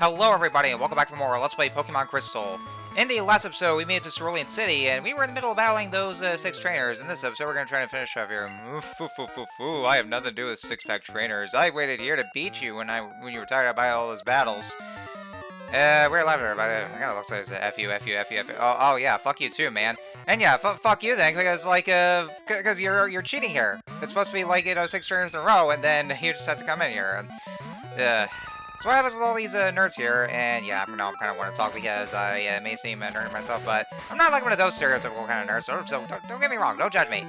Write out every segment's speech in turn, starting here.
Hello everybody and welcome back for more Let's Play Pokemon Crystal. In the last episode, we made it to Cerulean City, and we were in the middle of battling those 6 trainers. In this episode, we're going to try to finish up here. I have nothing to do with 6-pack trainers. I waited here to beat you when you were tired about all those battles. We're alive, everybody. I kinda looks like it's a F you. Oh yeah, fuck you too, man. And yeah, fuck you then, because, like, because you're cheating here. It's supposed to be, like, 6 trainers in a row, and then you just have to come in here. So what happens with all these nerds here, and yeah, I kind of want to talk because I may seem a nerd myself, but I'm not like one of those stereotypical kind of nerds, so don't get me wrong, don't judge me.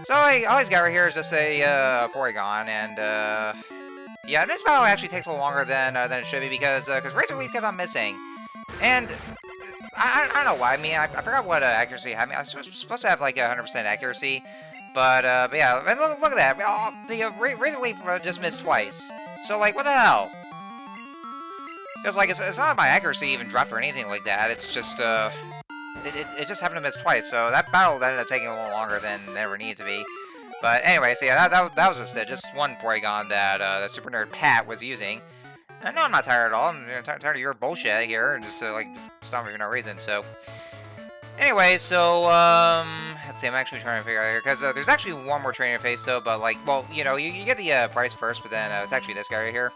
So all these guys right here is just a Porygon, and yeah, this battle actually takes a little longer than it should be because Razor Leaf kept on missing, and I don't know why. I mean, I forgot what accuracy I had. I mean, I was supposed to have like 100% accuracy, but yeah, and look at that. The Razor Leaf just missed twice. So like, what the hell? Because, like, it's not that my accuracy even dropped or anything like that, it's just, it just happened to miss twice, so that battle ended up taking a little longer than it ever needed to be. But anyway, so yeah, that was just one Porygon that, the Super Nerd Pat was using. And no, I'm not tired at all, I'm tired of your bullshit here, and just, like, stop me for no reason, so... Anyway, so, let's see, I'm actually trying to figure out here, because there's actually one more trainer face, though, but, like, well, you know, you get the price first, but then it's actually this guy right here.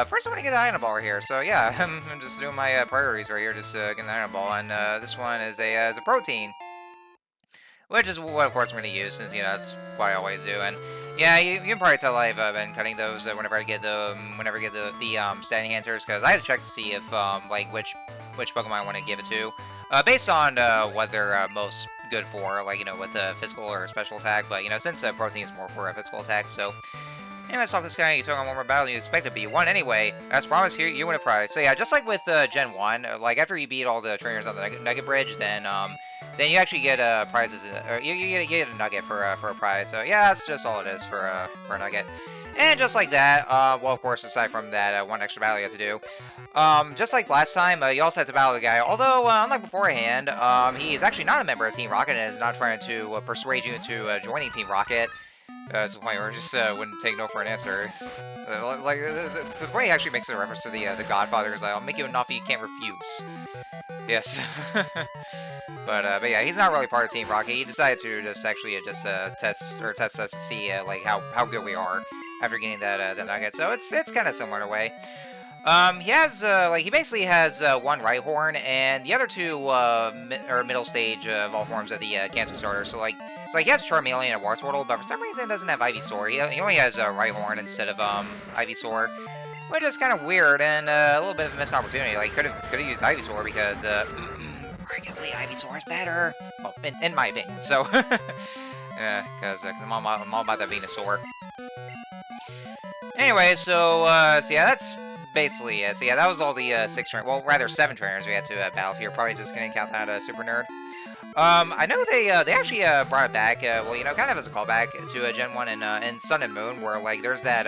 First, I want to get the Iron Ball right here. So yeah, I'm just doing my priorities right here, just getting the Iron Ball, and this one is a protein, which is what of course I'm going to use since that's what I always do. And yeah, you can probably tell I've been cutting those whenever I get the standing enhancers, because I had to check to see if like which Pokemon I want to give it to, based on what they're most good for, like with physical or special attack. But since protein is more for a physical attack, so. Anyway, let's talk this guy. You took on one more battle, you expect it to be one anyway. As promised, you win a prize. So yeah, just like with Gen 1, like after you beat all the trainers on the Nugget Bridge, then you actually get prizes, or you get a Nugget for a prize. So yeah, that's just all it is for a Nugget. And just like that, well, of course, aside from that one extra battle you have to do, just like last time, you also have to battle the guy. Although, unlike beforehand, he is actually not a member of Team Rocket and is not trying to persuade you into joining Team Rocket. To the point where it just wouldn't take no for an answer. Like, to the point he actually makes a reference to the Godfather, is like, I'll make you an offer you can't refuse. Yes. but yeah, he's not really part of Team Rocket. He decided to just actually test us to see like how good we are after getting that nugget. So it's kind of similar in a way. He has, he basically has one right horn, and the other two middle stage evolved forms of the Kanto starter. So, like, it's like he has Charmeleon and Wartortle, but for some reason he doesn't have Ivysaur. He only has right horn instead of Ivysaur, which is kind of weird and a little bit of a missed opportunity. Like, could have used Ivysaur because arguably Ivysaur is better, well, in my opinion. So, yeah, because I'm all about that Venusaur. Anyway, so yeah, that's basically it. So yeah, that was all the 7 trainers we had to battle here. Probably just gonna count that Super Nerd. I know they actually brought it back. Kind of as a callback to Gen 1 and Sun and Moon, where like there's that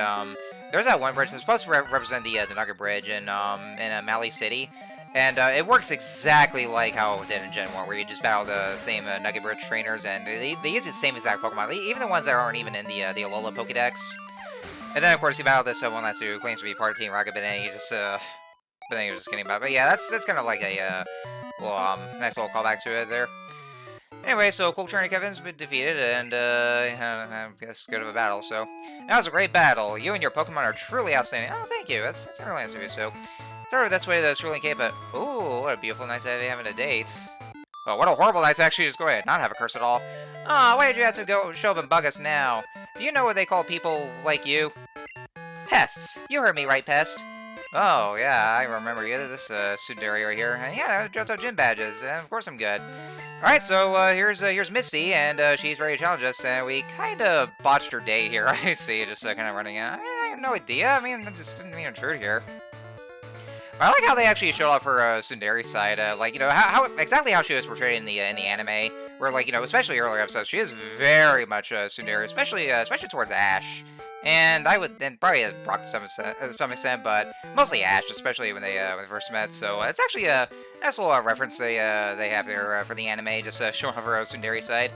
one bridge that's supposed to represent the Nugget Bridge in Mali City, and it works exactly like how it did in Gen 1, where you just battle the same Nugget Bridge trainers, and they use the same exact Pokemon, even the ones that aren't even in the Alola Pokédex. And then, of course, you battle this one last who claims to be part of Team Rocket, but then you just, kidding about it. But yeah, that's kind of like a, nice little callback to it there. Anyway, so Cool Turner Kevin's been defeated, and, I guess good of a battle, so. That was a great battle. You and your Pokemon are truly outstanding. Oh, thank you. That's really nice of you, so. Sorry, that's way that's really Cape, but, ooh, what a beautiful night to be having a date. Oh, what a horrible night to actually just go ahead and not have a curse at all. Aw, why did you have to go show up and bug us now? Do you know what they call people like you? Pests. You heard me right, Pest. Oh, yeah, I remember you. This Sundari right here. Yeah, Johto Gym badges. Of course I'm good. Alright, so here's Misty, and she's ready to challenge us, and we kind of botched her day here. I see, just kind of running out. I have no idea. I mean, I just didn't mean to intrude here. I like how they actually showed off her Sundari side, how exactly how she was portrayed in the anime, where especially earlier episodes, she is very much Sundari, especially towards Ash, and probably Brock to some extent, but mostly Ash, especially when they first met. So it's actually a nice little reference they have there for the anime, just showing off her Sundari side.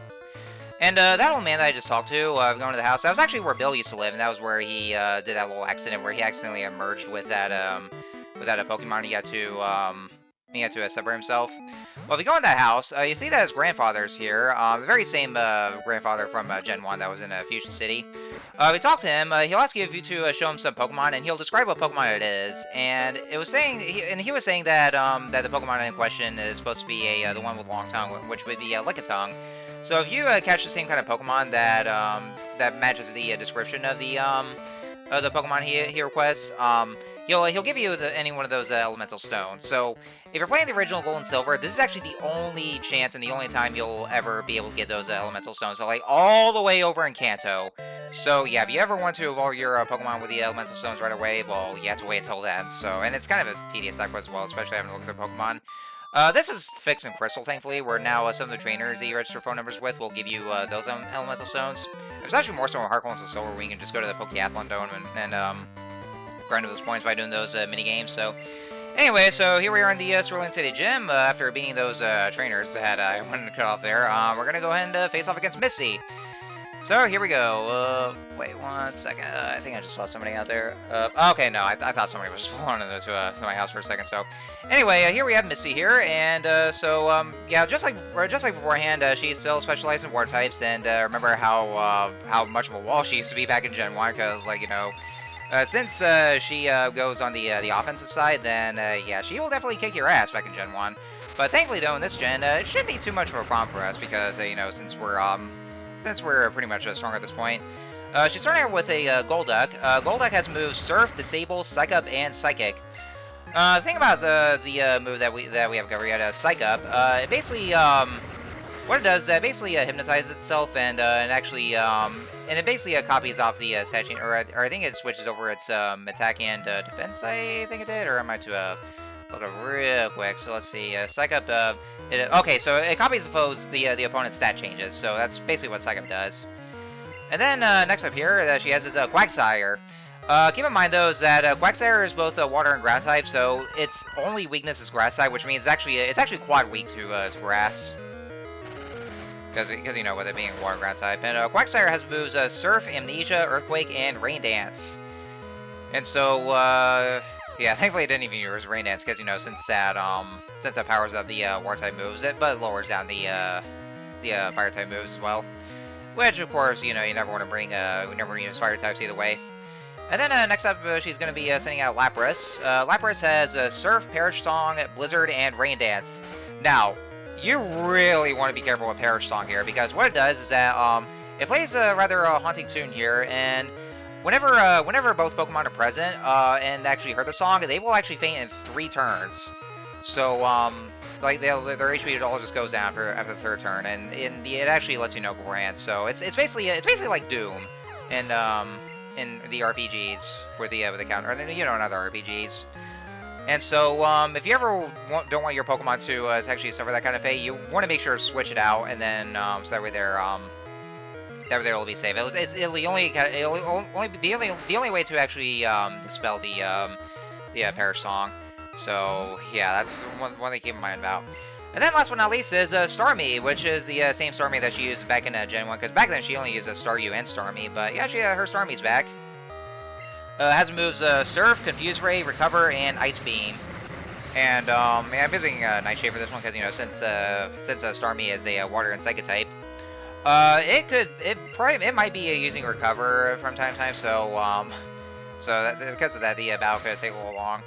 And that old man that I just talked to, going to the house, that was actually where Bill used to live, and that was where he did that little accident where he accidentally merged with that without a Pokemon. He had to separate himself. Well, if you go in that house, you see that his grandfather's here. The very same grandfather from Gen 1 that was in Fusion City. We talk to him. He'll ask you if you to show him some Pokemon, and he'll describe what Pokemon it is. And it was saying, he was saying that that the Pokemon in question is supposed to be the one with long tongue, which would be Lickitung. So if you catch the same kind of Pokemon that that matches the description of the Pokemon he requests, he'll give you any one of those elemental stones. So if you're playing the original Gold and Silver, this is actually the only chance and the only time you'll ever be able to get those elemental stones. So like all the way over in Kanto. So yeah, if you ever want to evolve your Pokemon with the elemental stones right away, well, you have to wait until then. So, and it's kind of a tedious side quest as well, especially having to look at the Pokemon. This is fixed in Crystal, thankfully, where now some of the trainers that you register phone numbers with will give you those elemental stones. There's actually more so in Heart Gold and Silver, where you can just go to the Pokeathlon Dome and grind those points by doing those mini games. So anyway, so here we are in the Cerulean City Gym after beating those trainers that I wanted to cut off there. We're gonna go ahead and face off against Misty. So here we go. Wait 1 second. I think I just saw somebody out there. Okay, no, I thought somebody was pulling into my house for a second. So anyway, here we have Misty here, and yeah, just like beforehand, she still specializes in water types. And remember how much of a wall she used to be back in Gen 1, because like since she goes on the offensive side, then yeah, she will definitely kick your ass back in Gen 1. But thankfully, though, in this gen, it shouldn't be too much of a problem for us because since we're pretty much strong at this point. She's starting out with a Golduck. Golduck has moves Surf, Disable, Psych Up, and Psychic. The thing about the move that we have covered yet, Psych Up, it basically what it does, basically hypnotizes itself and it basically copies off the stat chain, or I think it switches over its attack and defense. I think it did, or am I to look up real quick? So let's see. Psych Up. Okay, so it copies the opponent's stat changes. So that's basically what Psych Up does. And then next up here that she has is Quagsire. Keep in mind though is that Quagsire is both water and grass type, so its only weakness is grass type, which means it's actually quad weak to grass. Because with it being water ground type. And Quagsire has moves Surf, Amnesia, Earthquake, and Rain Dance. And so, yeah, thankfully it didn't even use Rain Dance, because, since that powers up the water type moves, but lowers down the fire type moves as well. Which, of course, you never want to bring, we never use fire types either way. And then next up, she's going to be sending out Lapras. Lapras has Surf, Perish Song, Blizzard, and Rain Dance. Now, you really want to be careful with Perish Song here, because what it does is that it plays a rather haunting tune here, and whenever both Pokemon are present and actually heard the song, they will actually faint in 3 turns. So like their HP all just goes down after the 3rd turn, and it actually lets you know beforehand. So it's basically like Doom in the RPGs with the counter, or in other RPGs. And so, if you ever don't want your Pokemon to actually suffer that kind of fate, you want to make sure to switch it out, and then so that way they'll be safe. It's the only way to actually dispel the Perish Song. So yeah, that's one thing to keep in mind about. And then last but not least is Starmie, which is the same Starmie that she used back in Gen 1, because back then she only used Staryu and Starmie, but yeah, her Starmie's back. Has moves Surf, Confuse Ray, Recover, and Ice Beam. And yeah, I'm using Nightshade for this one because since Starmie is a water and Psychic type, it might be using Recover from time to time. So because of that, the battle could take a little long.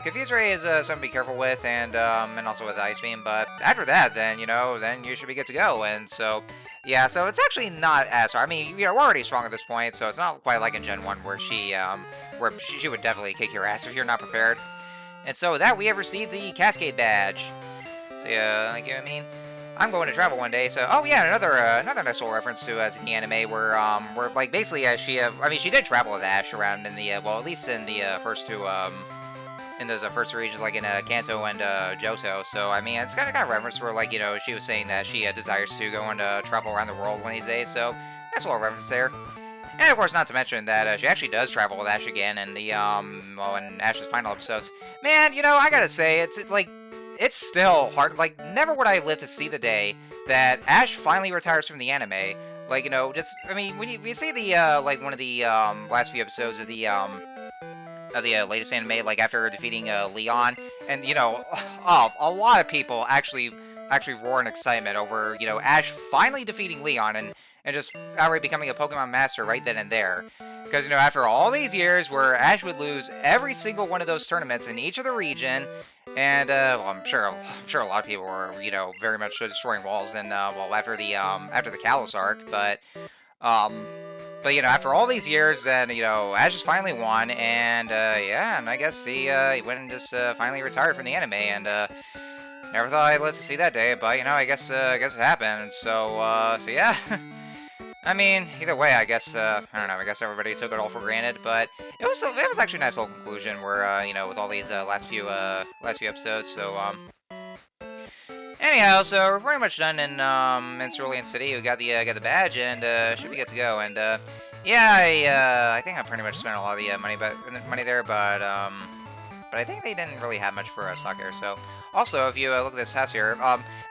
Confuse Ray is something to be careful with, and also with Ice Beam. But after that, then you should be good to go. And so. Yeah, so it's actually not as hard. I mean, we're already strong at this point, so it's not quite like in Gen 1 where she would definitely kick your ass if you're not prepared. And so with that, we have received the Cascade Badge. So yeah, like, I mean, I'm going to travel one day, so... Oh yeah, another nice little reference to the anime where like, basically, she did travel with Ash around in the, well, at least in the first 2, in those first 3 regions, like in Kanto and Johto. So, I mean, it's kind of reference where, like, she was saying that she desires to go and travel around the world one of these days, so that's a little reference there. And, of course, not to mention that she actually does travel with Ash again in the, in Ash's final episodes. Man, I gotta say, it's still hard. Like, never would I live to see the day that Ash finally retires from the anime. Like, when you see the, like, one of the, last few episodes of the, latest anime, like after defeating Leon, and you know, oh, a lot of people actually roar in excitement over Ash finally defeating Leon and just outright becoming a Pokemon master right then and there. Because after all these years, where Ash would lose every single one of those tournaments in each of the region, and well, I'm sure a lot of people were very much destroying walls and well after the Kalos arc, um. But, after all these years, then, Ash just finally won, and, yeah, and I guess he went and just, finally retired from the anime, and, never thought I'd live to see that day, but, I guess it happened, and so yeah. I mean, either way, I guess, I don't know, I guess everybody took it all for granted, but it was actually a nice little conclusion where, with all these, last few episodes, so, anyhow, so we're pretty much done in Cerulean City. We got the badge, and should be good to go. And yeah, I think I pretty much spent a lot of the money there, but I think they didn't really have much for stock here. So also, if you look at this house here,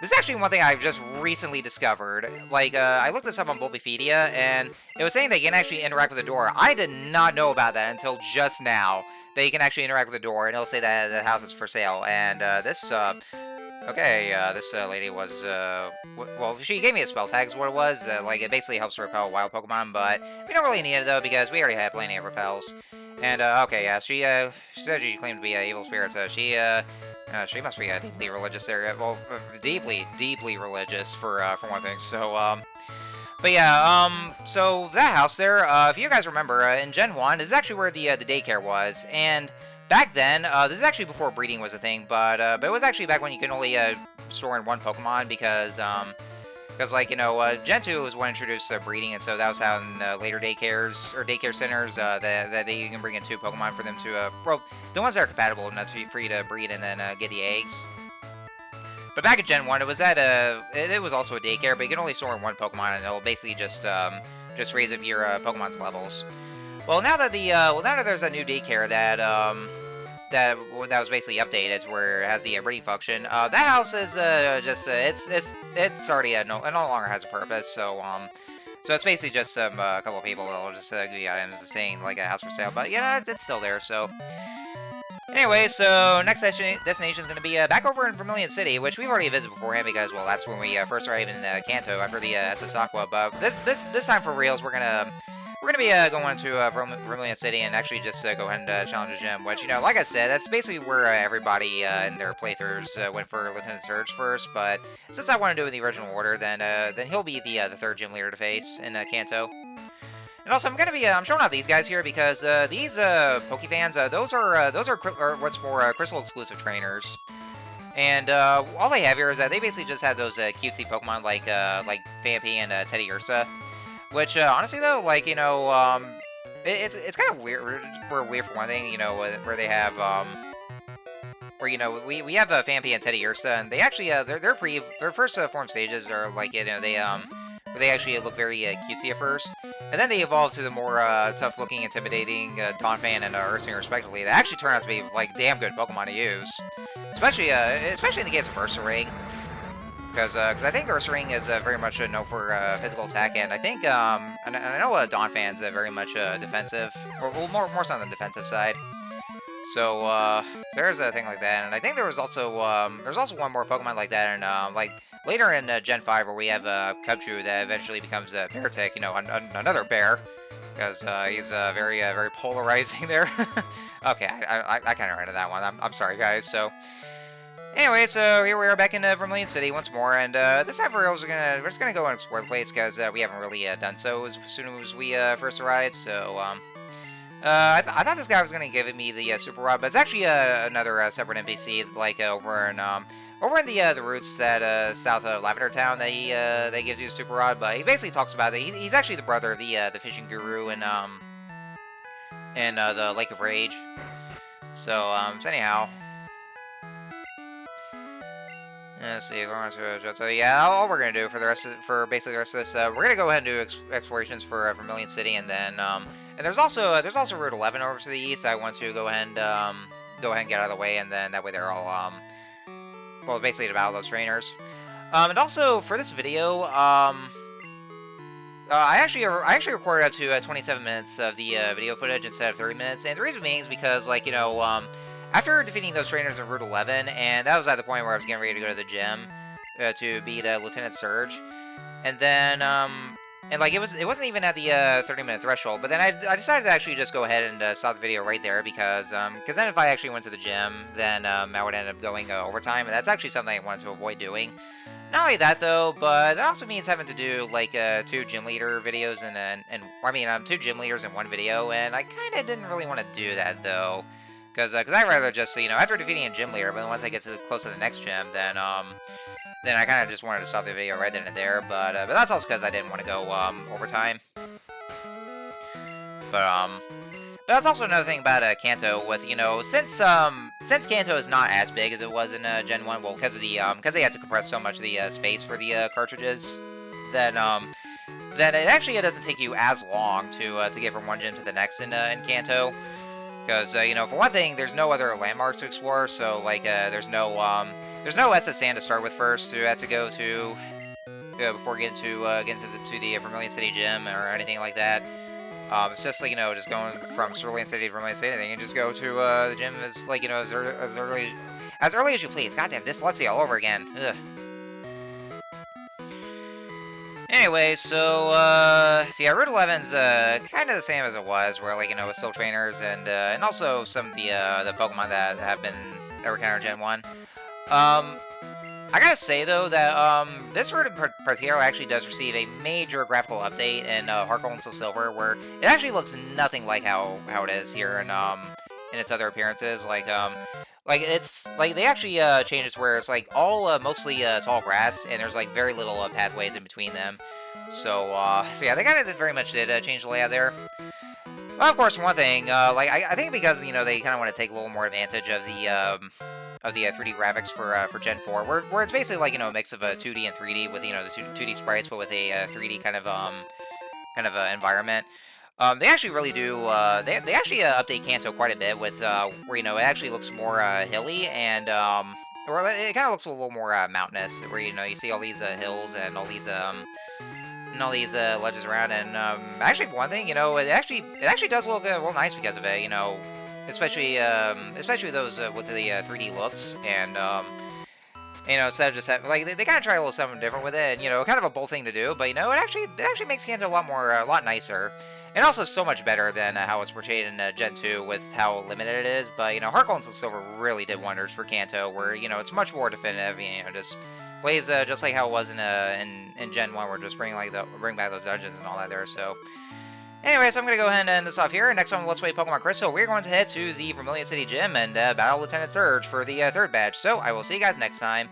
this is actually one thing I've just recently discovered. Like I looked this up on Bulbapedia, and it was saying they can actually interact with the door. I did not know about that until just now. They can actually interact with the door, and it'll say that the house is for sale. And this lady was, well, she gave me a spell tag is what it was. Like, it basically helps repel wild Pokemon, but we don't really need it, though, because we already have plenty of repels. And, okay, yeah, she said she claimed to be an evil spirit, so she must be deeply religious there. Well, deeply religious, for one thing, so, but yeah, so that house there, if you guys remember, in Gen 1, this is actually where the daycare was, and back then, this is actually before breeding was a thing, but it was actually back when you can only store in one Pokemon because like, Gen 2 was when introduced breeding, and so that was how in later daycares, or daycare centers, that you can bring in 2 Pokemon for them to, well, the ones that are compatible enough for you to breed and then get the eggs. But back in Gen 1, it was at it was also a daycare, but you can only store in one Pokemon, and it'll basically just raise up your Pokemon's levels. Well, now that now that there's a new daycare that that was basically updated where it has the breeding function, that house is just it's already it no longer has a purpose. So it's basically just a couple of people that'll just give you items saying like a house for sale, but yeah, it's still there. So anyway, so next destination is going to be back over in Vermilion City, which we've already visited beforehand because, well, that's when we first arrived in Kanto after the SS Aqua. But this time for reals, we're gonna be going to Vermilion City and actually just go ahead and challenge a gym, which, like I said, that's basically where everybody in their playthroughs went for Lieutenant Surge first, but since I want to do it in the original order, then he'll be the third gym leader to face in Kanto. And also, I'm showing off these guys here because these Pokefans, those are what's more Crystal exclusive trainers. And all they have here is that they basically just have those cutesy Pokemon like Vampy and Teddy Ursa. Which, honestly, though, like, it's kind of weird for one thing, where they have, where, we have Vampy and Teddy Ursa, and they actually, their first form stages are, like, they actually look very cutesy at first, and then they evolve to the more tough-looking, intimidating Donphan and Ursaring, respectively. They actually turn out to be, like, damn good Pokemon to use, especially in the case of Ursaring. Because I think Ursaring is very much known for physical attack, and I think, and I know Donphan's very much defensive, or well, more so on the defensive side. So there's a thing like that, and I think there's also one more Pokemon like that, and like later in Gen 5 where we have Cubchoo that eventually becomes a Beartic, another bear, because he's very polarizing there. Okay, I kind of ran into that one. I'm sorry, guys. So. Anyway, so here we are back in Vermilion City once more, and this time we're just gonna go and explore the place because we haven't really done so as soon as we first arrived. So I thought this guy was gonna give me the Super Rod, but it's actually another separate NPC, like over in the roots that south of Lavender Town that gives you a Super Rod. But he basically talks about it. He's actually the brother of the fishing guru in the Lake of Rage. So anyhow. Let's see, so yeah, all we're gonna do for basically the rest of this, we're gonna go ahead and do explorations for Vermilion City, and then and there's also Route 11 over to the east. I want to go ahead and get out of the way, and then that way they're all well, basically to battle those trainers. And also for this video, I actually recorded up to 27 minutes of the video footage instead of 30 minutes, and the reason being is because, like, after defeating those trainers in Route 11, and that was at the point where I was getting ready to go to the gym to beat Lieutenant Surge, and then, and like, it wasn't even at the 30-minute threshold, but then I decided to actually just go ahead and stop the video right there, because then if I actually went to the gym, then I would end up going overtime, and that's actually something I wanted to avoid doing. Not only that, though, but it also means having to do, like, 2 gym leader videos I mean, 2 gym leaders in one video, and I kind of didn't really want to do that, though. Because I'd rather just, after defeating a gym leader, but then once I get close to the next gym, then I kind of just wanted to stop the video right then and there, but that's also because I didn't want to go, overtime. But that's also another thing about Kanto with, since Kanto is not as big as it was in Gen 1, well, because they had to compress so much of the space for the cartridges, then it doesn't take you as long to get from one gym to the next in Kanto. Because, for one thing, there's no other landmarks to explore, so, like, there's no SS Sand to start with first to have to go to before getting to the Vermilion City Gym or anything like that. It's just, like, just going from Cerulean City to Vermilion City, and then you just go to the gym as, like, as early as you please. Goddamn, dyslexia all over again. Ugh. Anyway, so yeah, Route 11's kind of the same as it was, where, like, with still trainers and also some of the Pokemon that were counter Gen 1. I gotta say, though, that this route in particular actually does receive a major graphical update in Heart Gold and Soul Silver, where it actually looks nothing like how it is here in its other appearances. Like it's like they actually changed it to where it's like all mostly tall grass, and there's like very little pathways in between them. So yeah, they kind of very much did change the layout there. Well, of course, one thing, like I think because they kind of want to take a little more advantage of the 3D graphics for Gen 4, where it's basically like a mix of 2D and 3D with the 2D sprites, but with a 3D kind of environment. They actually really do. They actually update Kanto quite a bit with where it actually looks more hilly and or it kind of looks a little more mountainous, where you see all these hills and all these ledges around. And actually, one thing it actually does look real nice because of it. Especially those with the 3D looks and. Instead of just having, like, they kind of try a little something different with it, and, kind of a bold thing to do, but, it actually makes Kanto a lot nicer, and also so much better than how it's portrayed in Gen 2 with how limited it is, but, Heart Gold and Soul Silver really did wonders for Kanto, where, it's much more definitive, just plays just like how it was in Gen 1, where just bring back those dungeons and all that there, so... Anyway, so I'm going to go ahead and end this off here. Next time on Let's Play Pokemon Crystal, we're going to head to the Vermilion City Gym and battle Lieutenant Surge for the 3rd badge. So, I will see you guys next time.